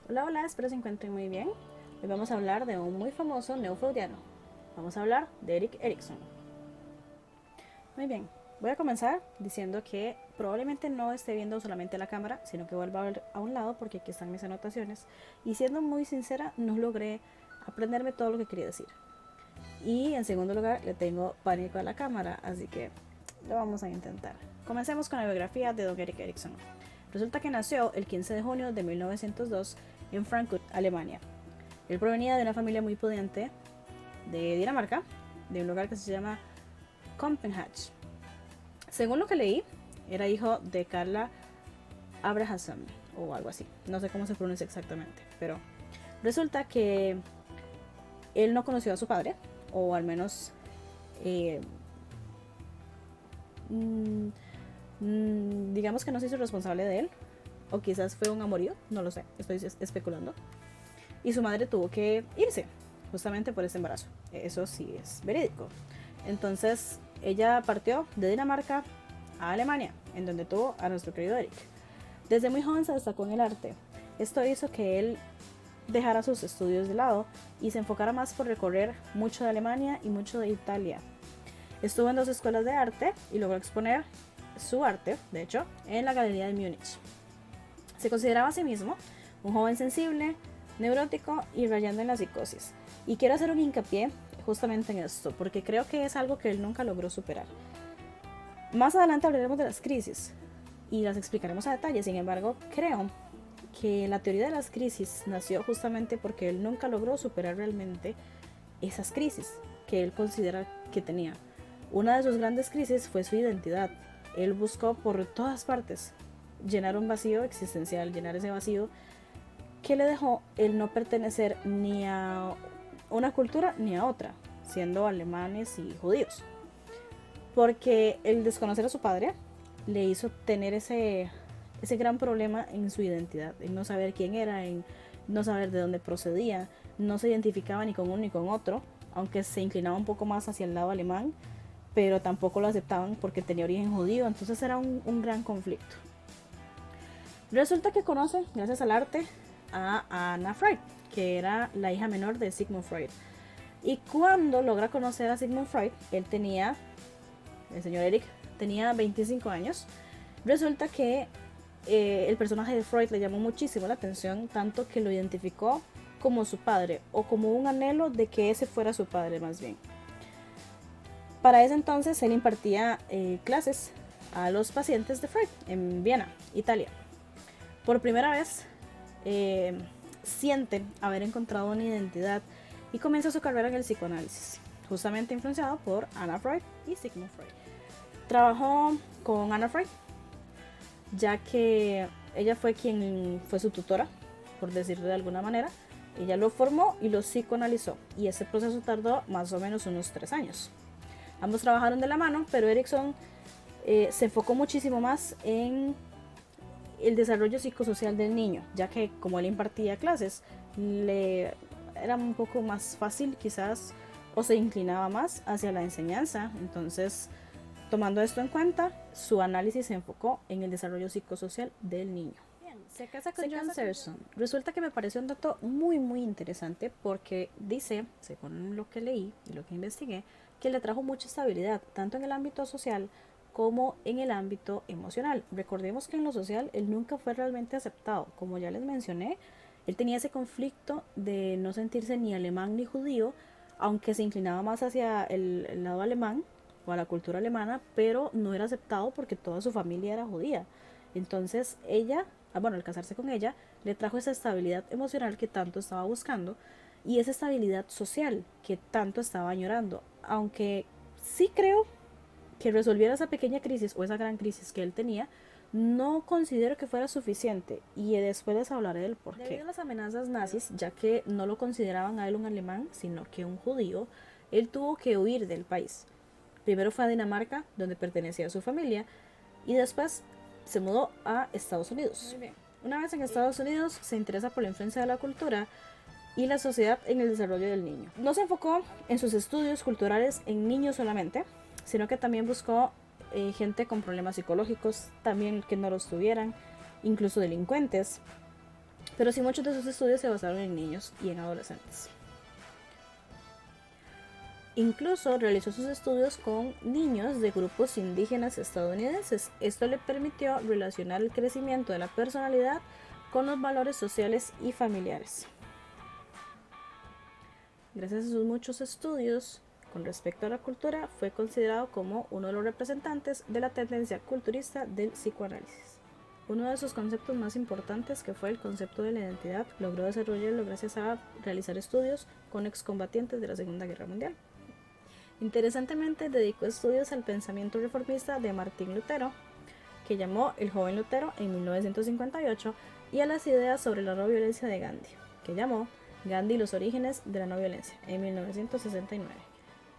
Hola, hola, espero se encuentren muy bien. Hoy vamos a hablar de un muy famoso neofreudiano. Vamos a hablar de Erik Erikson. Muy bien, voy a comenzar diciendo que probablemente no esté viendo solamente la cámara, sino que vuelva a ver a un lado porque aquí están mis anotaciones. Y siendo muy sincera, no logré aprenderme todo lo que quería decir. Y en segundo lugar, le tengo pánico a la cámara, así que lo vamos a intentar. Comencemos con la biografía de Don Erik Erikson. Resulta que nació el 15 de junio de 1902 en Frankfurt, Alemania. Él provenía de una familia muy pudiente de Dinamarca, de un lugar que se llama Copenhague. Según lo que leí, era hijo de Carla Abrahamsson o algo así. No sé cómo se pronuncia exactamente, pero resulta que él no conoció a su padre, o al menos eh, mm, digamos que no se hizo responsable de él, o quizás fue un amorío, no lo sé, estoy especulando. Y su madre tuvo que irse justamente por ese embarazo. Eso sí es verídico. Entonces ella partió de Dinamarca a Alemania, en donde tuvo a nuestro querido Eric. Desde muy joven se destacó en el arte. Esto hizo que él dejara sus estudios de lado y se enfocara más por recorrer mucho de Alemania y mucho de Italia. Estuvo en dos escuelas de arte y logró exponer su arte, de hecho, en la Galería de Múnich. Se consideraba a sí mismo un joven sensible, neurótico y rayando en la psicosis. Y quiero hacer un hincapié justamente en esto, porque creo que es algo que él nunca logró superar. Más adelante hablaremos de las crisis y las explicaremos a detalle. Sin embargo, creo que la teoría de las crisis nació justamente porque él nunca logró superar realmente esas crisis que él considera que tenía. Una de sus grandes crisis fue su identidad. Él buscó por todas partes llenar un vacío existencial, llenar ese vacío que le dejó el no pertenecer ni a una cultura ni a otra, siendo alemanes y judíos. Porque el desconocer a su padre le hizo tener ese gran problema en su identidad, en no saber quién era, en no saber de dónde procedía, no se identificaba ni con uno ni con otro, aunque se inclinaba un poco más hacia el lado alemán, pero tampoco lo aceptaban porque tenía origen judío, entonces era un gran conflicto. Resulta que conoce, gracias al arte, a Anna Freud, que era la hija menor de Sigmund Freud. Y cuando logra conocer a Sigmund Freud, el señor Eric, tenía 25 años. Resulta que el personaje de Freud le llamó muchísimo la atención, tanto que lo identificó como su padre, o como un anhelo de que ese fuera su padre más bien. Para ese entonces él impartía clases a los pacientes de Freud en Viena, Italia. Por primera vez eh, siente haber encontrado una identidad y comienza su carrera en el psicoanálisis, justamente influenciado por Anna Freud y Sigmund Freud. Trabajó con Anna Freud, ya que ella fue quien fue su tutora, por decirlo de alguna manera. Ella lo formó y lo psicoanalizó, y ese proceso tardó más o menos unos 3 años. Ambos trabajaron de la mano, pero Erikson se enfocó muchísimo más en el desarrollo psicosocial del niño, ya que como él impartía clases, le era un poco más fácil quizás, o se inclinaba más hacia la enseñanza. Entonces, tomando esto en cuenta, su análisis se enfocó en el desarrollo psicosocial del niño. Bien, se casa con John Searson. Resulta que me pareció un dato muy interesante porque dice, según lo que leí y lo que investigué, que le trajo mucha estabilidad, tanto en el ámbito social como en el ámbito emocional. Recordemos que en lo social él nunca fue realmente aceptado. Como ya les mencioné, él tenía ese conflicto de no sentirse ni alemán ni judío, aunque se inclinaba más hacia el lado alemán o a la cultura alemana, pero no era aceptado porque toda su familia era judía. Entonces ella, bueno, al casarse con ella, le trajo esa estabilidad emocional que tanto estaba buscando y esa estabilidad social que tanto estaba añorando. Aunque sí creo que resolviera esa pequeña crisis o esa gran crisis que él tenía, no considero que fuera suficiente, y después les hablaré del por qué. Debido a las amenazas nazis, ya que no lo consideraban a él un alemán, sino que un judío, él tuvo que huir del país. Primero fue a Dinamarca, donde pertenecía a su familia, y después se mudó a Estados Unidos. Muy bien. Una vez en Estados Unidos, se interesa por la influencia de la cultura y la sociedad en el desarrollo del niño. No se enfocó en sus estudios culturales en niños solamente, sino que también buscó gente con problemas psicológicos, también que no los tuvieran, incluso delincuentes. pero sí muchos de sus estudios se basaron en niños y en adolescentes. Incluso realizó sus estudios con niños de grupos indígenas estadounidenses. Esto le permitió relacionar el crecimiento de la personalidad con los valores sociales y familiares. Gracias a sus muchos estudios con respecto a la cultura, fue considerado como uno de los representantes de la tendencia culturista del psicoanálisis. Uno de sus conceptos más importantes, que fue el concepto de la identidad, logró desarrollarlo gracias a realizar estudios con excombatientes de la Segunda Guerra Mundial. Interesantemente, dedicó estudios al pensamiento reformista de Martín Lutero, que llamó El joven Lutero en 1958, y a las ideas sobre la no violencia de Gandhi, que llamó Gandhi y los orígenes de la no violencia en 1969.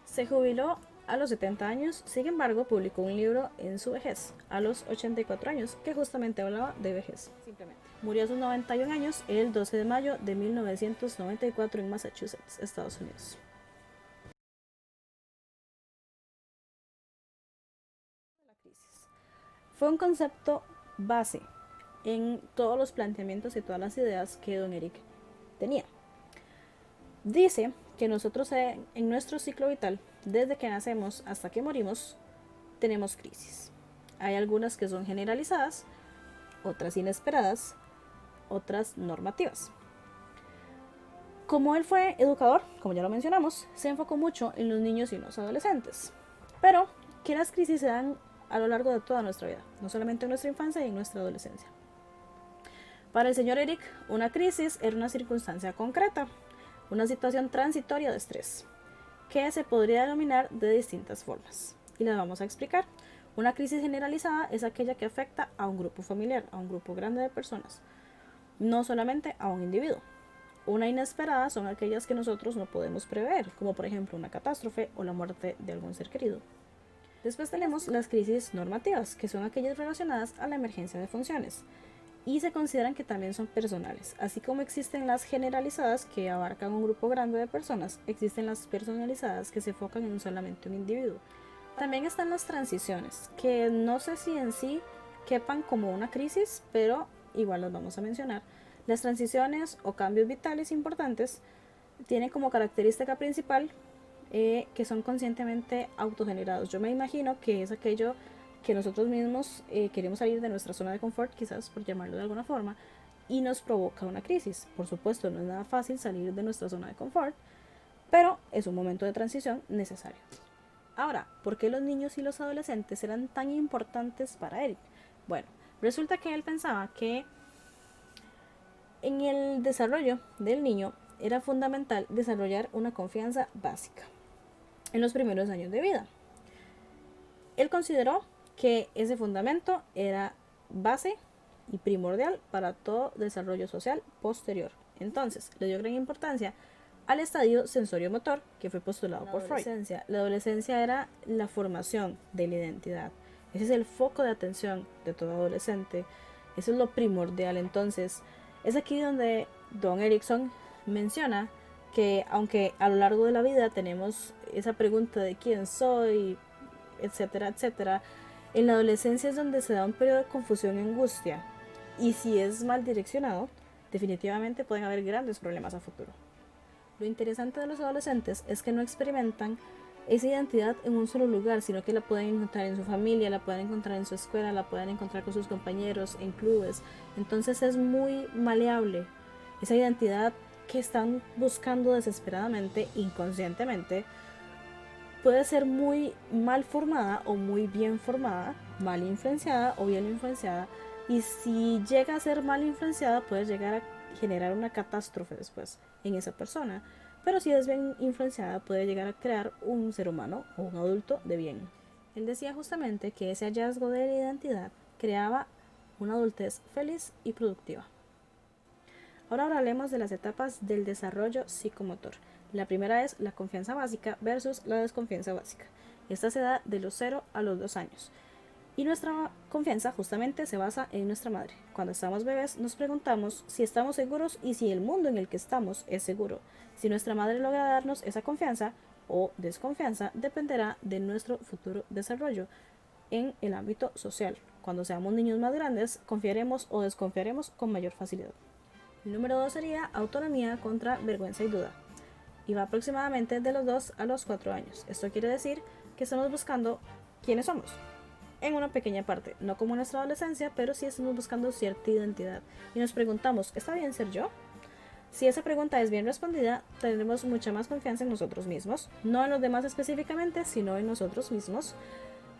Se jubiló a los 70 años, sin embargo, publicó un libro en su vejez, a los 84 años, que justamente hablaba de vejez. Simplemente. Murió a sus 91 años el 12 de mayo de 1994 en Massachusetts, Estados Unidos. Fue un concepto base en todos los planteamientos y todas las ideas que don Eric tenía. Dice que nosotros en nuestro ciclo vital, desde que nacemos hasta que morimos, tenemos crisis. Hay algunas que son generalizadas, otras inesperadas, otras normativas. Como él fue educador, como ya lo mencionamos, se enfocó mucho en los niños y los adolescentes, pero que las crisis se dan a lo largo de toda nuestra vida, no solamente en nuestra infancia y en nuestra adolescencia. Para el señor Eric, una crisis era una circunstancia concreta, una situación transitoria de estrés, que se podría denominar de distintas formas. Y las vamos a explicar. Una crisis generalizada es aquella que afecta a un grupo familiar, a un grupo grande de personas, no solamente a un individuo. Una inesperada son aquellas que nosotros no podemos prever, como por ejemplo una catástrofe o la muerte de algún ser querido. Después tenemos las crisis normativas, que son aquellas relacionadas a la emergencia de funciones y se consideran que también son personales. Así como existen las generalizadas que abarcan un grupo grande de personas, existen las personalizadas que se enfocan en solamente un individuo. También están las transiciones, que no sé si en sí quepan como una crisis, pero igual las vamos a mencionar. Las transiciones o cambios vitales importantes tienen como característica principal que son conscientemente autogenerados. Yo me imagino que es aquello que nosotros mismos queremos salir de nuestra zona de confort, quizás por llamarlo de alguna forma, y nos provoca una crisis. Por supuesto, no es nada fácil salir de nuestra zona de confort, pero es un momento de transición necesario. Ahora, ¿por qué los niños y los adolescentes eran tan importantes para él? Bueno, resulta que él pensaba que en el desarrollo del niño era fundamental desarrollar una confianza básica en los primeros años de vida. Él consideró que ese fundamento era base y primordial para todo desarrollo social posterior. Entonces, le dio gran importancia al estadio sensorio-motor que fue postulado por Freud. La adolescencia era la formación de la identidad. Ese es el foco de atención de todo adolescente. Eso es lo primordial. Entonces, es aquí donde Don Erickson menciona que aunque a lo largo de la vida tenemos esa pregunta de quién soy, etcétera, etcétera, en la adolescencia es donde se da un periodo de confusión y angustia. Y si es mal direccionado, definitivamente pueden haber grandes problemas a futuro. Lo interesante de los adolescentes es que no experimentan esa identidad en un solo lugar, sino que la pueden encontrar en su familia, la pueden encontrar en su escuela, la pueden encontrar con sus compañeros, en clubes. Entonces es muy maleable. Esa identidad que están buscando desesperadamente, inconscientemente, puede ser muy mal formada o muy bien formada, mal influenciada o bien influenciada, y si llega a ser mal influenciada puede llegar a generar una catástrofe después en esa persona, pero si es bien influenciada puede llegar a crear un ser humano o un adulto de bien. Él decía justamente que ese hallazgo de la identidad creaba una adultez feliz y productiva. Ahora hablemos de las etapas del desarrollo psicomotor. La primera es la confianza básica versus la desconfianza básica. Esta se da de los 0 a los 2 años. Y nuestra confianza justamente se basa en nuestra madre. Cuando estamos bebés nos preguntamos si estamos seguros y si el mundo en el que estamos es seguro. Si nuestra madre logra darnos esa confianza o desconfianza dependerá de nuestro futuro desarrollo en el ámbito social. Cuando seamos niños más grandes confiaremos o desconfiaremos con mayor facilidad. El número 2 sería autonomía contra vergüenza y duda. Y va aproximadamente de los 2 a los 4 años. Esto quiere decir que estamos buscando quiénes somos. En una pequeña parte, no como en nuestra adolescencia, pero sí estamos buscando cierta identidad. Y nos preguntamos, ¿está bien ser yo? Si esa pregunta es bien respondida, tendremos mucha más confianza en nosotros mismos, no en los demás específicamente, sino en nosotros mismos.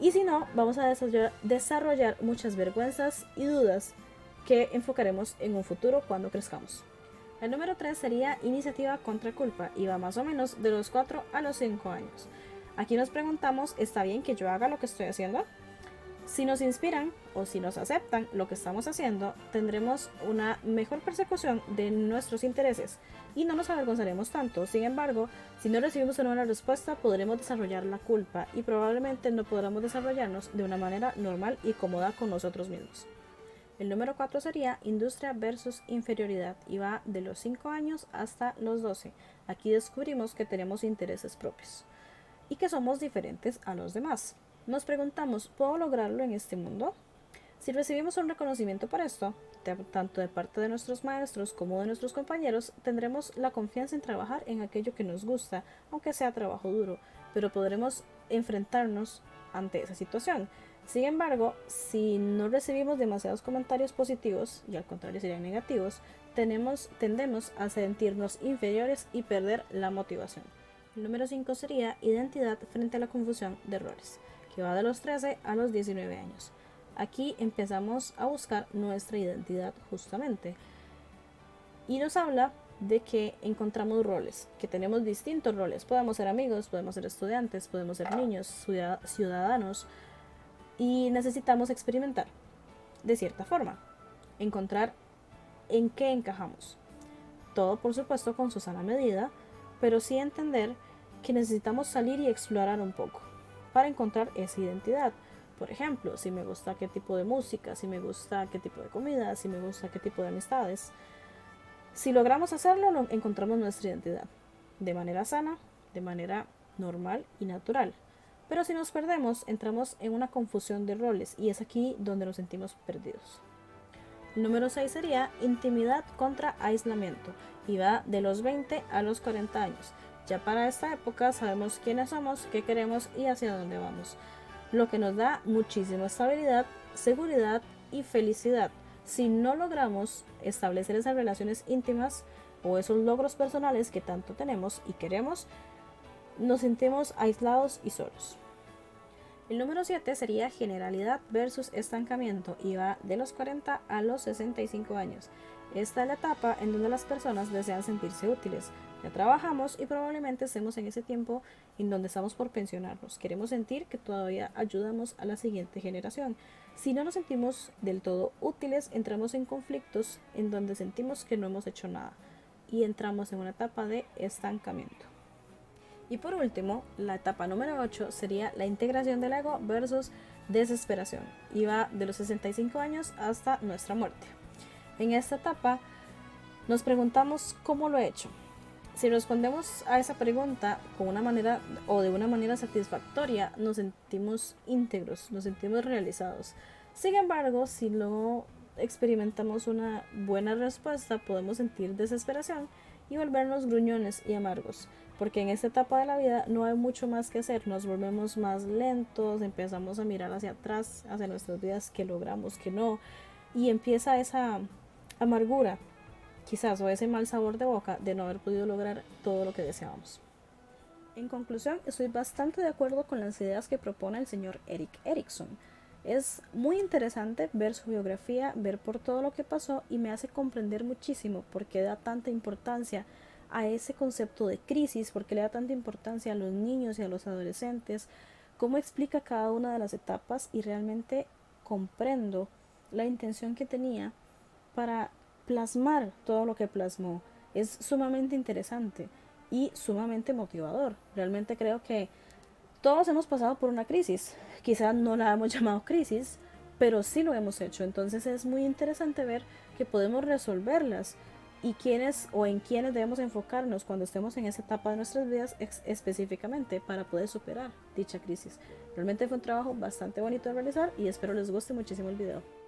Y si no, vamos a desarrollar muchas vergüenzas y dudas que enfocaremos en un futuro cuando crezcamos. El número 3 sería iniciativa contra culpa y va más o menos de los 4 a los 5 años. Aquí nos preguntamos, ¿está bien que yo haga lo que estoy haciendo? Si nos inspiran o si nos aceptan lo que estamos haciendo, tendremos una mejor persecución de nuestros intereses y no nos avergonzaremos tanto. Sin embargo, si no recibimos una buena respuesta, podremos desarrollar la culpa y probablemente no podremos desarrollarnos de una manera normal y cómoda con nosotros mismos. El número 4 sería industria versus inferioridad y va de los 5 años hasta los 12. Aquí descubrimos que tenemos intereses propios y que somos diferentes a los demás. Nos preguntamos, ¿puedo lograrlo en este mundo? Si recibimos un reconocimiento por esto, tanto de parte de nuestros maestros como de nuestros compañeros, tendremos la confianza en trabajar en aquello que nos gusta, aunque sea trabajo duro, pero podremos enfrentarnos ante esa situación. Sin embargo, si no recibimos demasiados comentarios positivos, y al contrario serían negativos, tendemos a sentirnos inferiores y perder la motivación. El número 5 sería identidad frente a la confusión de roles, que va de los 13 a los 19 años. Aquí empezamos a buscar nuestra identidad justamente. Y nos habla de que encontramos roles, que tenemos distintos roles. Podemos ser amigos, podemos ser estudiantes, podemos ser niños, ciudadanos. Y necesitamos experimentar, de cierta forma, encontrar en qué encajamos. Todo, por supuesto, con su sana medida, pero sí entender que necesitamos salir y explorar un poco para encontrar esa identidad. Por ejemplo, si me gusta qué tipo de música, si me gusta qué tipo de comida, si me gusta qué tipo de amistades. Si logramos hacerlo, encontramos nuestra identidad de manera sana, de manera normal y natural. Pero si nos perdemos, entramos en una confusión de roles y es aquí donde nos sentimos perdidos. El número 6 sería intimidad contra aislamiento y va de los 20 a los 40 años. Ya para esta época sabemos quiénes somos, qué queremos y hacia dónde vamos, lo que nos da muchísima estabilidad, seguridad y felicidad. Si no logramos establecer esas relaciones íntimas o esos logros personales que tanto tenemos y queremos, nos sentimos aislados y solos. El número 7 sería generalidad versus estancamiento y va de los 40 a los 65 años. Esta es la etapa en donde las personas desean sentirse útiles. Ya trabajamos y probablemente estemos en ese tiempo en donde estamos por pensionarnos. Queremos sentir que todavía ayudamos a la siguiente generación. Si no nos sentimos del todo útiles, entramos en conflictos en donde sentimos que no hemos hecho nada y entramos en una etapa de estancamiento. Y por último, la etapa número 8 sería la integración del ego versus desesperación y va de los 65 años hasta nuestra muerte. En esta etapa nos preguntamos cómo lo he hecho. Si respondemos a esa pregunta con una manera o de una manera satisfactoria, nos sentimos íntegros, nos sentimos realizados. Sin embargo, si no experimentamos una buena respuesta, podemos sentir desesperación y volvernos gruñones y amargos, porque en esta etapa de la vida no hay mucho más que hacer, nos volvemos más lentos, empezamos a mirar hacia atrás, hacia nuestras vidas, que logramos, que no, y empieza esa amargura, quizás, o ese mal sabor de boca de no haber podido lograr todo lo que deseábamos. En conclusión, estoy bastante de acuerdo con las ideas que propone el señor Erik Erikson. Es muy interesante ver su biografía, ver por todo lo que pasó y me hace comprender muchísimo por qué da tanta importancia a ese concepto de crisis, por qué le da tanta importancia a los niños y a los adolescentes, cómo explica cada una de las etapas y realmente comprendo la intención que tenía para plasmar todo lo que plasmó. Es sumamente interesante y sumamente motivador. Realmente creo que todos hemos pasado por una crisis. Quizás no la hemos llamado crisis, pero sí lo hemos hecho. Entonces es muy interesante ver que podemos resolverlas y quiénes o en quiénes debemos enfocarnos cuando estemos en esa etapa de nuestras vidas específicamente para poder superar dicha crisis. Realmente fue un trabajo bastante bonito de realizar y espero les guste muchísimo el video.